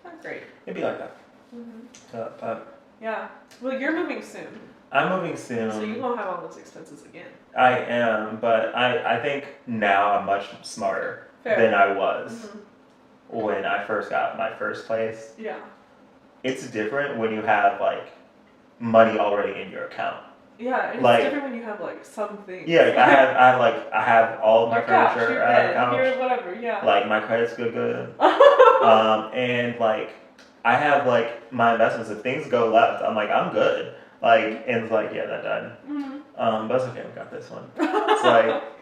not great. It'd be like that. Yeah. Well, you're moving soon. I'm moving soon. So you won't have all those expenses again. I am, but I think now I'm much smarter than I was when I first got my first place. Yeah. It's different when you have like money already in your account. Yeah, it's like, different when you have like some things. Yeah, I have all of my furniture. I have a couch. Whatever. Yeah. Like my credit's good. And like I have like my investments. If things go left, I'm good. Like, and it's like, yeah, that died. But it's okay, we got this one.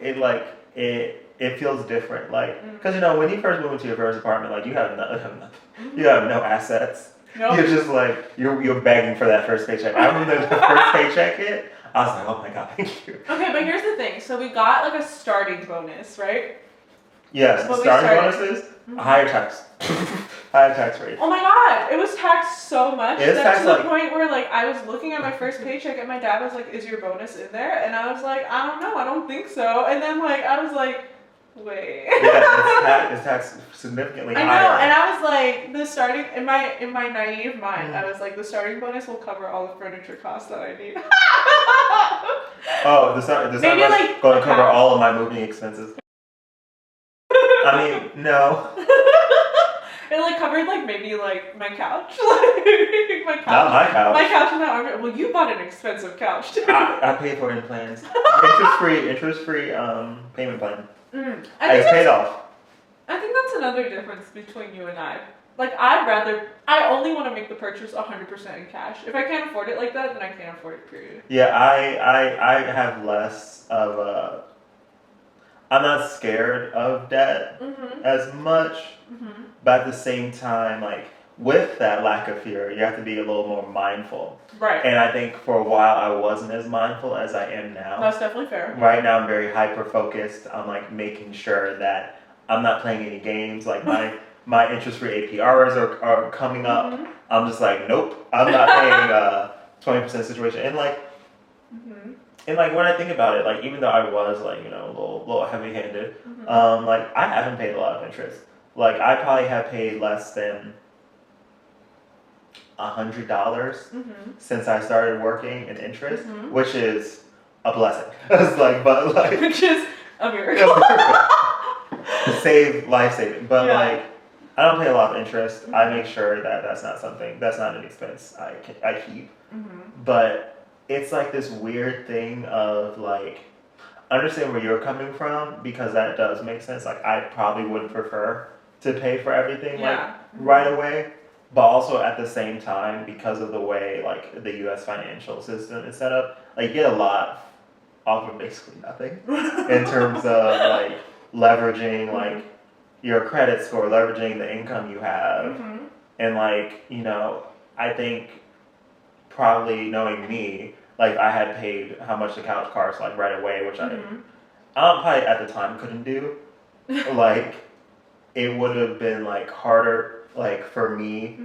It's like, it feels different. Like, because, when you first move into your first apartment, like, you have nothing. You have no assets. Nope. You're just like, you're begging for that first paycheck. I remember the first paycheck hit, I was like, oh my God, thank you. Okay, but here's the thing. So we got like a starting bonus, right? Yes, the starting bonuses, higher tax. Higher tax rate. Oh my God, it was taxed so much that to the point where like I was looking at my first paycheck and my dad was like, is your bonus in there? And I was like, I don't know, I don't think so. And then like I was like, wait. Yeah, it's taxed significantly higher. I know, and I was like, the starting in my naive mind, I was like, the starting bonus will cover all the furniture costs that I need. Oh, the starting bonus like going to cover all of my moving expenses. I mean, no. It like covered like maybe like my couch, my couch. Not my couch. My couch and my arm. Well, you bought an expensive couch too. I paid for it in plans. Interest-free payment plan. It's paid off. I think that's another difference between you and I. Like I only want to make the purchase 100% in cash. If I can't afford it like that, then I can't afford it. Period. Yeah, I have less of a. I'm not scared of debt as much, but at the same time, like, with that lack of fear, you have to be a little more mindful. Right. And I think for a while I wasn't as mindful as I am now. That's definitely fair. Right now I'm very hyper-focused on, like, making sure that I'm not playing any games. Like, my interest-free APRs are coming up. I'm just like, nope, I'm not paying 20% situation. And, like, and like when I think about it, like even though I was like, a little heavy-handed, like I haven't paid a lot of interest. Like I probably have paid less than $100 since I started working in interest, which is a blessing. It's like, but like, which is a miracle. Life-saving. But like, I don't pay a lot of interest. I make sure that that's not an expense I keep. But it's like this weird thing of like, understand where you're coming from, because that does make sense. Like I probably would prefer to pay for everything right away, but also at the same time, because of the way like the U.S. financial system is set up, like you get a lot off of basically nothing in terms of like leveraging like your credit score, leveraging the income you have, and like I think. Probably knowing me, like I had paid how much the couch cost like right away, which I probably at the time couldn't do. Like it would have been like harder like for me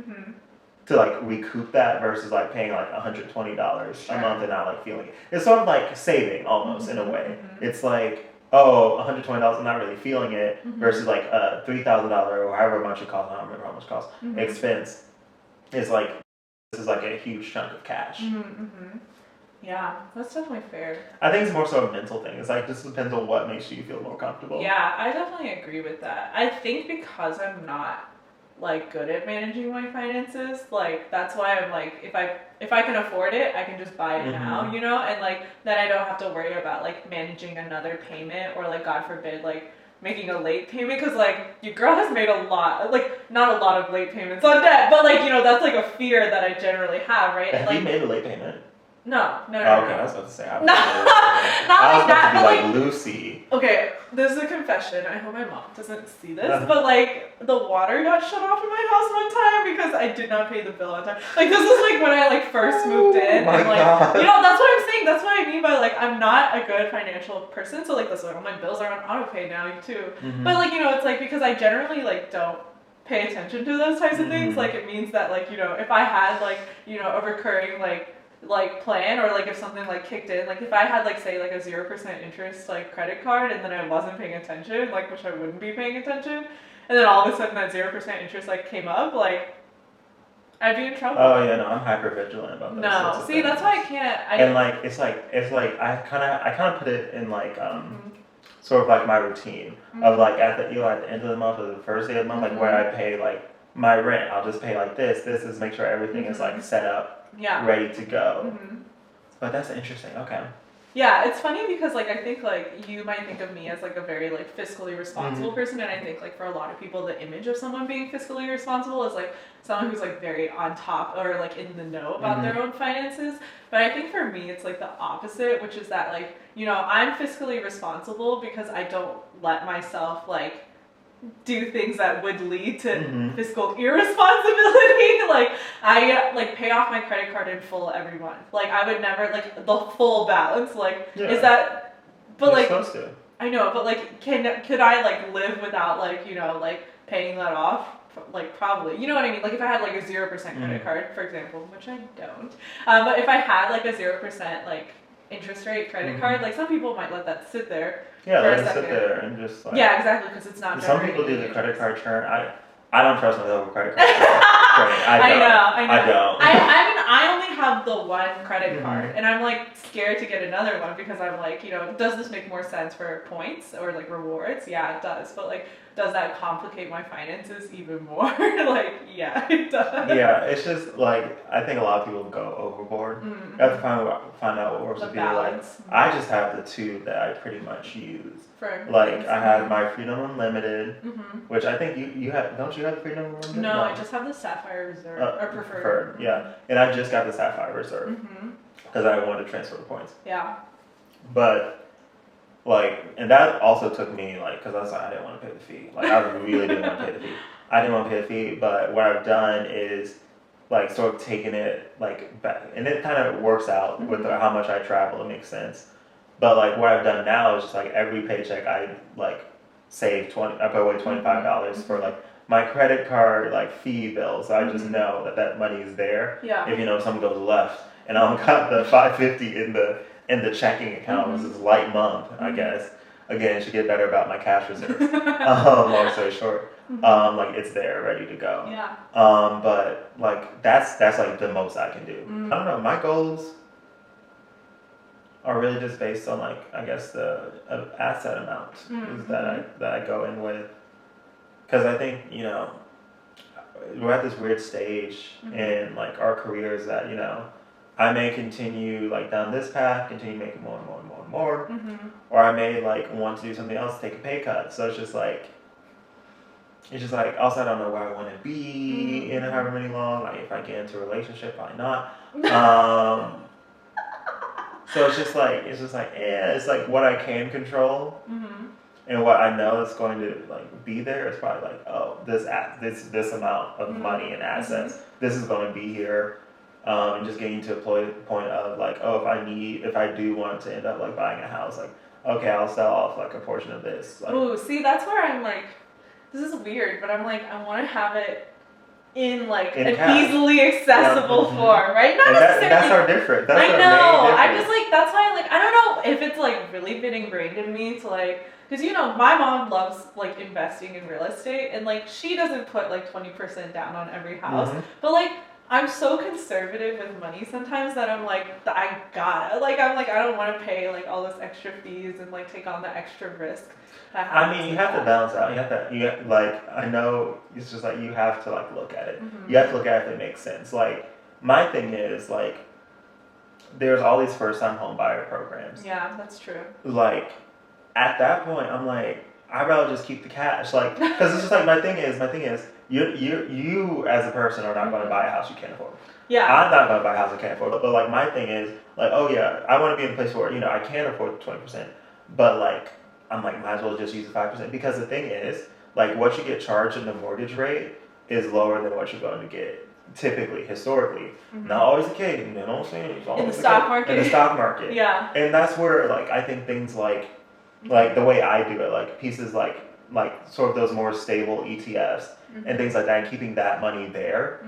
to like recoup that versus like paying like $120 a month and not like feeling it. It's sort of like saving almost in a way. It's like, oh, $120, I'm not really feeling it versus like a $3,000 or however much it costs, I don't remember how much it costs, expense is like, this is like a huge chunk of cash. Yeah, that's definitely fair. I think it's more so a mental thing. It's like, this depends on what makes you feel more comfortable. Yeah, I definitely agree with that. I think because I'm not like good at managing my finances, like that's why I'm like, if I can afford it, I can just buy it now, and like then I don't have to worry about like managing another payment or like God forbid like making a late payment, because like your girl has made a lot, like not a lot of late payments on debt, but like that's like a fear that I generally have, right? Have like, you made a late payment? No. Okay, I was about to say. Not like that. But like Lucy. Okay, this is a confession. I hope my mom doesn't see this, but like the water got shut off in my house one time because I did not pay the bill on time. Like this is like when I like first moved in, and like God. That's what I'm saying. That's what I mean by like I'm not a good financial person, so like that's why all my bills are on auto pay now too. But like it's like because I generally like don't pay attention to those types of things. Like it means that like if I had like a recurring like like plan, or like if something like kicked in, like if I had like say like a 0% interest like credit card and then I wasn't paying attention, like which I wouldn't be paying attention, and then all of a sudden that 0% interest like came up, like I'd be in trouble. Oh yeah, no, I'm hyper vigilant about those sorts No, of see, things. that's why I can't. And like it's like I kind of put it in like sort of like my routine of like at the at the end of the month or the first day of the month, like where I pay like my rent, I'll just pay like this. This is make sure everything is like set up, ready to go. But that's interesting. Okay. Yeah, it's funny because like I think like you might think of me as like a very like fiscally responsible person, and I think like for a lot of people the image of someone being fiscally responsible is like someone who's like very on top or like in the know about their own finances. But I think for me it's like the opposite, which is that like, you know, I'm fiscally responsible because I don't let myself like do things that would lead to fiscal irresponsibility. Like I like pay off my credit card in full every month. Like I would never like the full balance. Like is that? But You're like supposed to. I know, but like could I like live without like, you know, like paying that off? Like probably, you know what I mean? Like if I had like a 0% credit card, for example, which I don't. But if I had like a 0% like interest rate credit card, like some people might let that sit there. Yeah, let it sit there and just like. Yeah, exactly, because it's not. Some people do the credit card churn. I don't trust myself with credit card churn. I don't. I don't. I mean, I only have the one credit card, and I'm like scared to get another one because I'm like, you know, does this make more sense for points or like rewards? Yeah, it does. But like, does that complicate my finances even more? Like, yeah, it does. Yeah, it's just like I think a lot of people go overboard. You have to find out what works with you. Like, I just have the two that I pretty much use. Like I have my Freedom Unlimited, which I think you have. Don't you have the Freedom Unlimited? No, I just have the Sapphire Reserve or Preferred. Yeah, and I just got the Sapphire Reserve because I wanted to transfer the points. Yeah. But like, and that also took me like, because I was like, I didn't want to pay the fee. Like I really didn't want to pay the fee. I didn't want to pay the fee, but what I've done is like sort of taken it like back, and it kind of works out with how much I travel. It makes sense. But like what I've done now is just like every paycheck I like save I put away $25 for like my credit card like fee bill. So I just know that money is there. Yeah. If you know something goes left, and I don't got the $550 in the checking account. It was this light month, I guess. Again, it should get better about my cash reserves. Long story short, like it's there, ready to go. Yeah. But like that's like the most I can do. I don't know. My goals are really just based on like I guess the asset amount is that I go in with, because I think, you know, we're at this weird stage in like our careers that, you know, I may continue like down this path, continue making more and more and more and more, or I may like want to do something else, take a pay cut. So it's just like also I don't know where I want to be in however many long. Like if I get into a relationship, probably not. So it's just like it's like what I can control, and what I know is going to like be there is probably like, oh, this amount of money and assets, this is going to be here, and just getting to a point of like, oh, if I do want to end up like buying a house, like okay, I'll sell off like a portion of this. Like, ooh, see, that's where I'm like, this is weird, but I'm like, I want to have it in like an easily accessible form, right? Not necessarily. That's our difference. I know. I'm just like, that's why like I don't know if it's like really been ingrained in me to like, because you know my mom loves like investing in real estate, and like she doesn't put like 20% down on every house, but like I'm so conservative with money sometimes that I'm like, I gotta like, I'm like, I don't want to pay like all those extra fees and like take on the extra risk. I mean, you have to balance out. Like, I know it's just like you have to like look at it. You have to look at it if it makes sense. Like, my thing is like, there's all these first-time home buyer programs. Yeah, that's true. Like, at that point, I'm like, I'd rather just keep the cash. Like, because it's just like my thing is, you as a person are not going to buy a house you can't afford. Yeah. I'm not going to buy a house I can't afford. But like my thing is like, oh yeah, I want to be in a place where, you know, I can afford the 20%, but like I'm like, might as well just use the 5%, because the thing is like what you get charged in the mortgage rate is lower than what you're going to get typically, historically. Not always the case, you know what I'm saying? It's always in the stock market. In the stock market. Yeah. And that's where like I think things like the way I do it, like pieces like sort of those more stable ETFs and things like that, and keeping that money there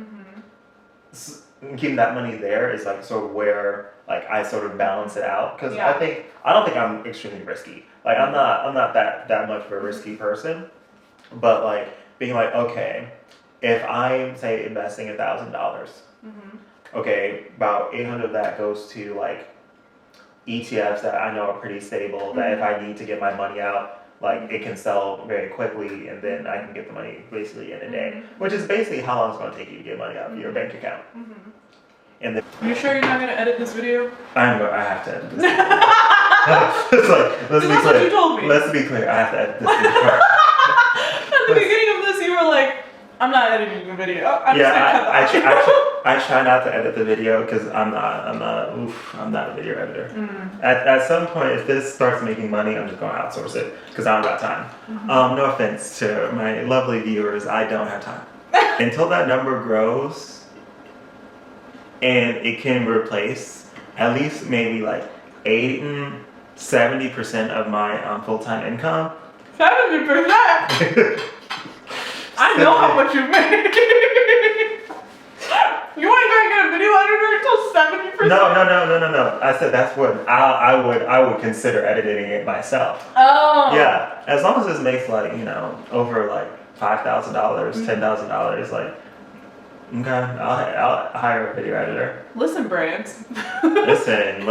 keeping that money there is like sort of where like I sort of balance it out because Yeah. I don't think I'm extremely risky. Like I'm not that much of a risky person, but like being like, okay, if I'm say investing $1,000, okay, about 800 of that goes to like ETFs that I know are pretty stable. That if I need to get my money out, like it can sell very quickly, and then I can get the money basically in a day, which is basically how long it's going to take you to get money out of your bank account. And then You sure you're not gonna edit this video? I have to edit this. It's like, let's be That's clear. what you told me. Let's be clear. I have to edit this video. At the beginning of this, you were like, "I'm not editing the video. I'm just gonna cut that." I try not to edit the video because I'm not a video editor. At some point, if this starts making money, I'm just going to outsource it because I don't got time. No offense to my lovely viewers, I don't have time. Until that number grows and it can replace at least maybe like 70% of my full-time income. 70%. I know how much you make. You ain't gonna get a video editor until 70%. No. I said that's what I would consider editing it myself. Oh. Yeah, as long as this makes like over like $5,000, $10,000, like okay, I'll hire a video editor. Listen, brands. Listen.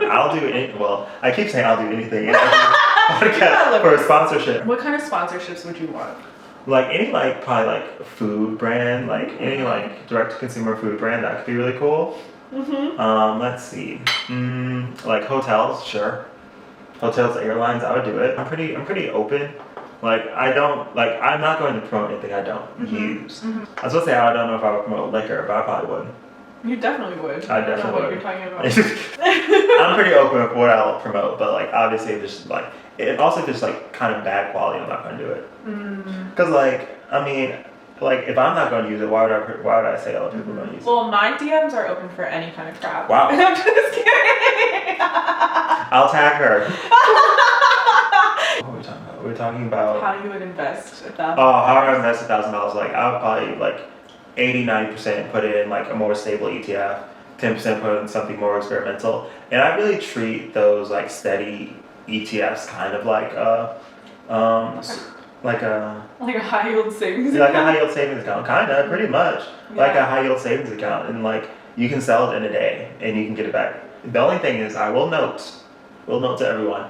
I'll do it. Well, I keep saying I'll do anything in every podcast for a sponsorship. What kind of sponsorships would you want? Like any like probably like food brand, like any like direct to consumer food brand that could be really cool. Let's see. Like hotels, sure. Hotels, airlines, I would do it. I'm pretty open. Like I'm not going to promote anything I don't use. I was gonna say I don't know if I would promote liquor, but I probably would. You definitely would. I definitely don't know what would. you're talking about. I'm pretty open with what I'll promote, but like obviously if it's like it also if it's like kind of bad quality, I'm not going to do it. Because like I mean, like if I'm not going to use it, why would I say other people are going to use it? Well, my DMs are open for any kind of crap. Wow. I'm just kidding. I'll tag her. What are we talking about? We're talking about how you would invest $1,000. Oh, how I invest $1,000? Like I would probably like 80-90% put it in like a more stable ETF, 10% put it in something more experimental, and I really treat those like steady ETFs kind of like a high yield savings like account. a high yield savings account, kind of pretty much like a high yield savings account, and like you can sell it in a day and you can get it back. The only thing is, I will note to everyone,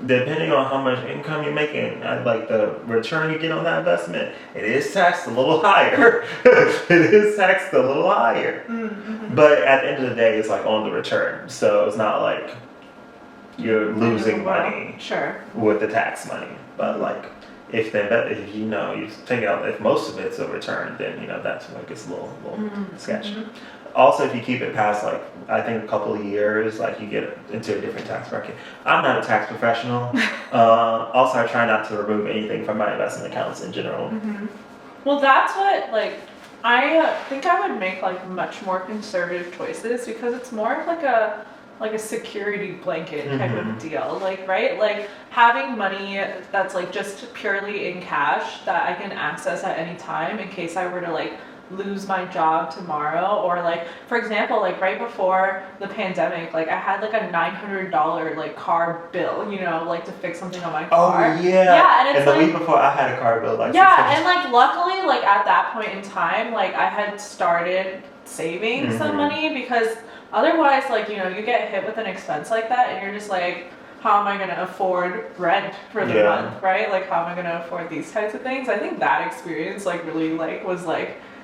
depending on how much income you're making, like the return you get on that investment, it is taxed a little higher. But at the end of the day, it's like on the return, so it's not like you're losing money with the tax money. But like if you take out, if most of it's a return, then that's when it gets a little sketchy. Also, if you keep it past like I think a couple of years, like you get into a different tax bracket. I'm not a tax professional. Also, I try not to remove anything from my investment accounts in general. Well, that's what I think I would make like much more conservative choices because it's more of like a security blanket type of deal, right? Having money that's like just purely in cash that I can access at any time in case I were to lose my job tomorrow, or for example, right before the pandemic, I had a $900 car bill, to fix something on my car. Oh yeah. And it's the week before I had a car bill and luckily at that point in time, I had started saving some money, because otherwise you get hit with an expense like that and you're just how am I going to afford rent for the month, right? How am I going to afford these types of things? I think that experience really was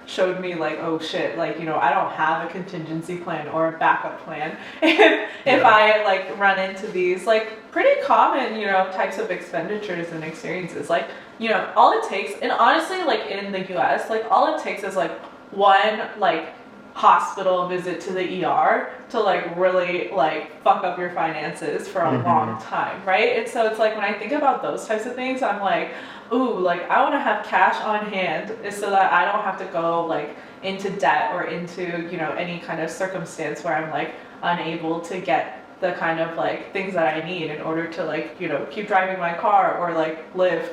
showed me oh shit, I don't have a contingency plan or a backup plan if I run into these pretty common types of expenditures and experiences. All it takes, and honestly in the US all it takes is one hospital visit to the ER to really fuck up your finances for a long time, right? And so it's when I think about those types of things, I'm ooh, I want to have cash on hand so that I don't have to go into debt or into any kind of circumstance where I'm unable to get the kind of things that I need in order to keep driving my car or live.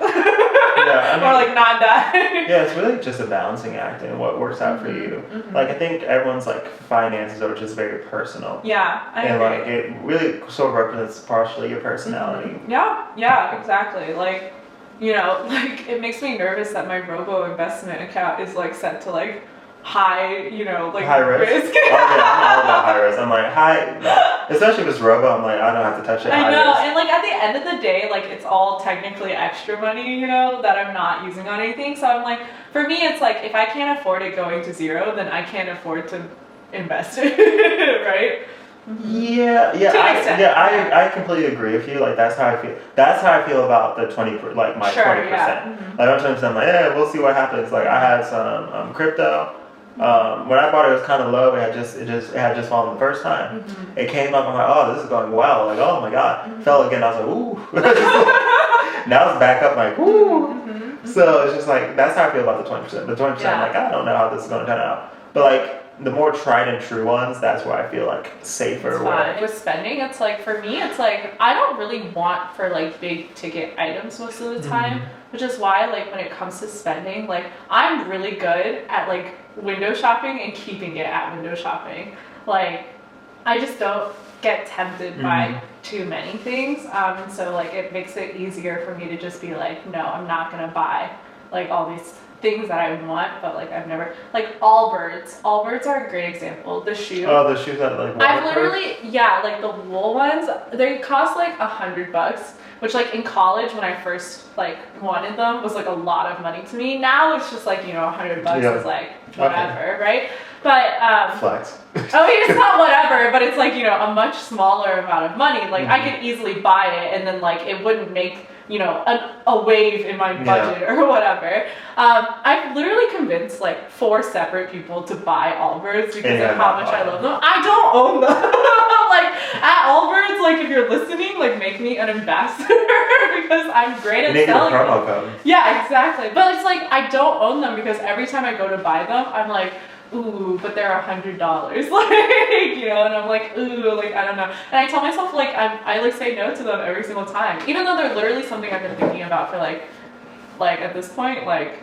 Yeah, I mean, or like not die. yeah, it's really just a balancing act and what works out for you. Like, I think everyone's like finances are just very personal. Yeah, I And agree. like it really sort of represents partially your personality. Yeah, exactly. Like, you know, like it makes me nervous that my robo investment account is like set to like high, you know, like High risk. Oh yeah, I'm all about high risk. I'm like high, especially if it's robo. I'm like I don't have to touch it. I know, risk. and like at the end of the day, like it's all technically extra money, you know, that I'm not using on anything. So I'm like, for me, it's like if I can't afford it going to zero, then I can't afford to invest it, right? Yeah, yeah, To an extent, I completely agree with you. Like that's how I feel. That's how I feel about the 20, like my 20%. Yeah. Like I'm 20%. I'm like, yeah, we'll see what happens. Like I had some crypto. When I bought it, it was kind of low. It had just fallen the first time. It came up. I'm like, oh, this is going well. Like, oh my god. Fell again. I was like, ooh. Now it's back up. Like, ooh. So it's just like that's how I feel about the 20%. The 20%, I'm like, I don't know how this is going to turn out. But like the more tried and true ones, that's where I feel like safer. It's fine. With spending, it's like for me, it's like I don't really want for like big ticket items most of the time, which is why like when it comes to spending, like I'm really good at like window shopping and keeping it at window shopping. Like I just don't get tempted by too many things, and so like it makes it easier for me to just be like, no, I'm not gonna buy like all these things that I want, but like I've never like Allbirds. Allbirds are a great example. The shoe. Oh, the shoes that like. I've literally like the wool ones. They cost like $100, which like in college when I first like wanted them was like a lot of money to me. Now it's just like, you know, $100 is like whatever, right? But flex. I mean, it's not whatever, but it's like, you know, a much smaller amount of money. Like I could easily buy it and then like it wouldn't make, you know, a wave in my budget or whatever. I've literally convinced like 4 separate people to buy Allbirds because of how much I love them. I don't own them. Like at Allbirds, like if you're listening, like make me an ambassador because I'm great at selling them. Promo code. Yeah, exactly. But it's like I don't own them because every time I go to buy them, I'm like, ooh, but they're $100, like, you know, and I'm like, ooh, like, I don't know. And I tell myself, like, I like say no to them every single time, even though they're literally something I've been thinking about for like at this point, like,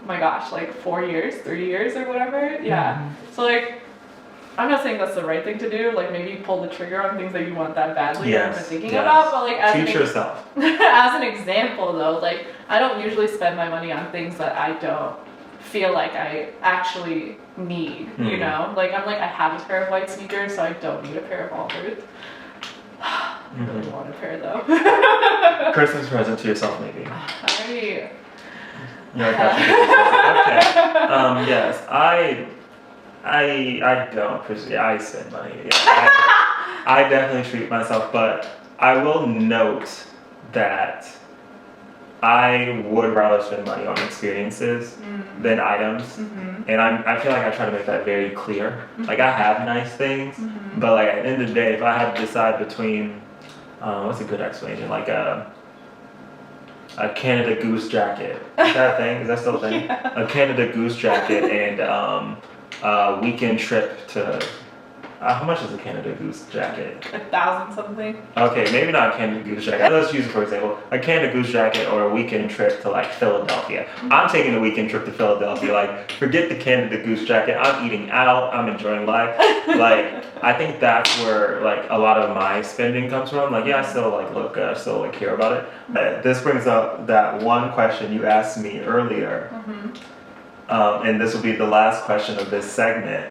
my gosh, like 4 years, 3 years or whatever. Yeah. So like, I'm not saying that's the right thing to do, like maybe pull the trigger on things that you want that badly or been thinking about, but like as teach yourself. As an example though, like I don't usually spend my money on things that I don't feel like I actually need, you know? Like I'm like, I have a pair of white sneakers, so I don't need a pair of Allbirds. I really want a pair though. Christmas present to yourself, maybe. Okay. Yes, I don't appreciate. I spend money. Yeah, I definitely treat myself, but I will note that I would rather spend money on experiences than items, and I feel like I try to make that very clear. Like I have nice things, but like at the end of the day, if I had to decide between, what's a good explanation? Like a Canada Goose jacket. Is that a thing? Is that still a thing? Yeah. A Canada Goose jacket and a weekend trip to. How much is a Canada Goose jacket? 1,000 something. Okay, maybe not a Canada Goose jacket. Let's use it for example. A Canada Goose jacket or a weekend trip to like Philadelphia. I'm taking a weekend trip to Philadelphia. Like, forget the Canada Goose jacket. I'm eating out. I'm enjoying life. Like, I think that's where like a lot of my spending comes from. Like, yeah, I still like look good. I still like care about it. But this brings up that one question you asked me earlier. And this will be the last question of this segment.